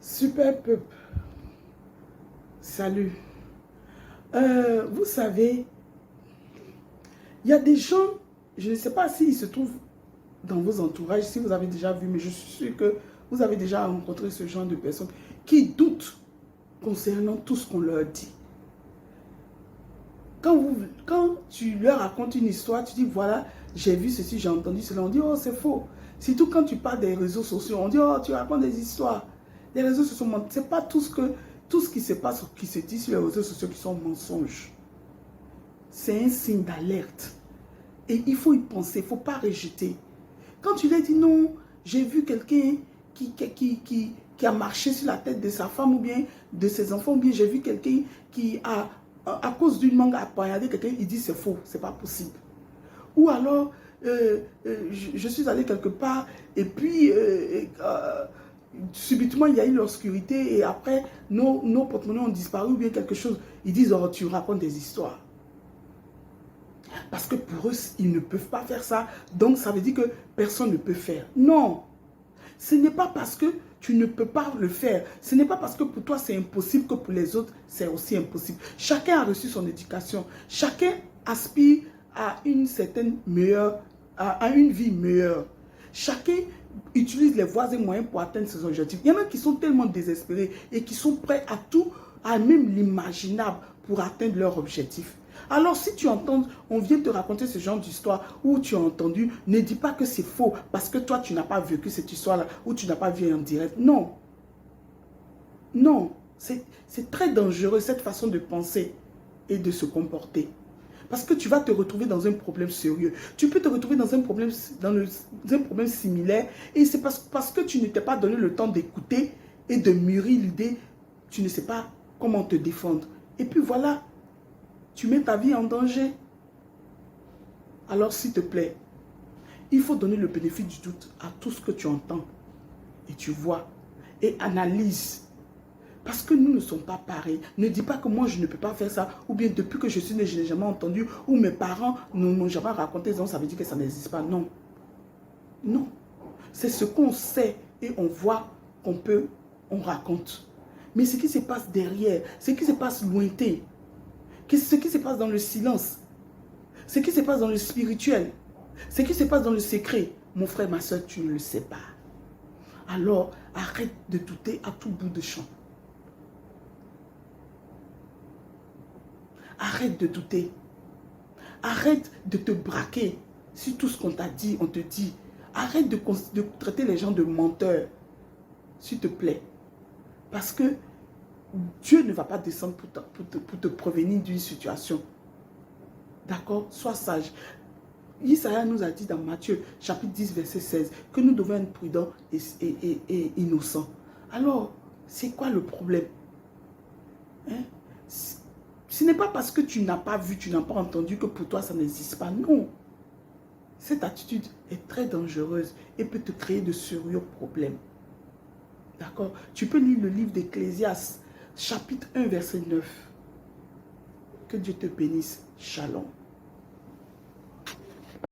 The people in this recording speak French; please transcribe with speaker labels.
Speaker 1: Super peuple, salut. Vous savez, il y a des gens, je ne sais pas s'ils se trouvent dans vos entourages, si vous avez déjà vu, mais je suis sûr que vous avez déjà rencontré ce genre de personnes qui doutent concernant tout ce qu'on leur dit. Quand tu leur racontes une histoire, tu dis voilà, j'ai vu ceci, j'ai entendu cela, on dit oh c'est faux. Surtout quand tu parles des réseaux sociaux, on dit oh tu racontes des histoires. Les réseaux sociaux, c'est pas tout ce qui se passe, qui se dit sur les réseaux sociaux qui sont mensonges. C'est un signe d'alerte. Et il faut y penser, il ne faut pas rejeter. Quand tu leur dis non, j'ai vu quelqu'un qui a marché sur la tête de sa femme ou bien de ses enfants, ou bien j'ai vu quelqu'un qui a, à cause d'une mangue, a poignardé quelqu'un, il dit c'est faux, c'est pas possible. Ou alors, je suis allé quelque part et puis subitement il y a eu l'obscurité et après nos porte-monnaies ont disparu ou bien quelque chose. Ils disent oh tu racontes des histoires. Parce que pour eux, ils ne peuvent pas faire ça. Donc, ça veut dire que personne ne peut faire. Non. Ce n'est pas parce que tu ne peux pas le faire. Ce n'est pas parce que pour toi, c'est impossible que pour les autres, c'est aussi impossible. Chacun a reçu son éducation. Chacun aspire à une certaine meilleure, à une vie meilleure. Chacun utilise les voies et moyens pour atteindre ses objectifs. Il y en a qui sont tellement désespérés et qui sont prêts à tout, à même l'imaginable pour atteindre leur objectif. Alors si tu entends, on vient te raconter ce genre d'histoire où tu as entendu, ne dis pas que c'est faux parce que toi tu n'as pas vécu cette histoire-là ou tu n'as pas vu en direct. Non. Non. C'est très dangereux cette façon de penser et de se comporter. Parce que tu vas te retrouver dans un problème sérieux. Tu peux te retrouver dans un problème similaire et c'est parce que tu ne t'es pas donné le temps d'écouter et de mûrir l'idée. Tu ne sais pas comment te défendre. Et puis voilà. Tu mets ta vie en danger. Alors, s'il te plaît, il faut donner le bénéfice du doute à tout ce que tu entends et tu vois et analyse. Parce que nous ne sommes pas pareils. Ne dis pas que moi, je ne peux pas faire ça. Ou bien, depuis que je suis né, je n'ai jamais entendu. Ou mes parents ne m'ont jamais raconté. Donc, ça veut dire que ça n'existe pas. Non. Non. C'est ce qu'on sait et on voit on raconte. Mais ce qui se passe derrière, ce qui se passe lointain, ce qui se passe dans le silence, ce qui se passe dans le spirituel, ce qui se passe dans le secret, mon frère, ma soeur, tu ne le sais pas. Alors, arrête de douter à tout bout de champ. Arrête de douter. Arrête de te braquer sur tout ce qu'on t'a dit, on te dit. Arrête de traiter les gens de menteurs, s'il te plaît. Parce que Dieu ne va pas descendre pour te prévenir d'une situation. D'accord? Sois sage. Isaïe nous a dit dans Matthieu, chapitre 10, verset 16, que nous devons être prudents et innocents. Alors, c'est quoi le problème? Hein? Ce n'est pas parce que tu n'as pas vu, tu n'as pas entendu que pour toi ça n'existe pas. Non. Cette attitude est très dangereuse et peut te créer de sérieux problèmes. D'accord? Tu peux lire le livre d'Ecclésiaste, chapitre 1, verset 9. Que Dieu te bénisse. Shalom.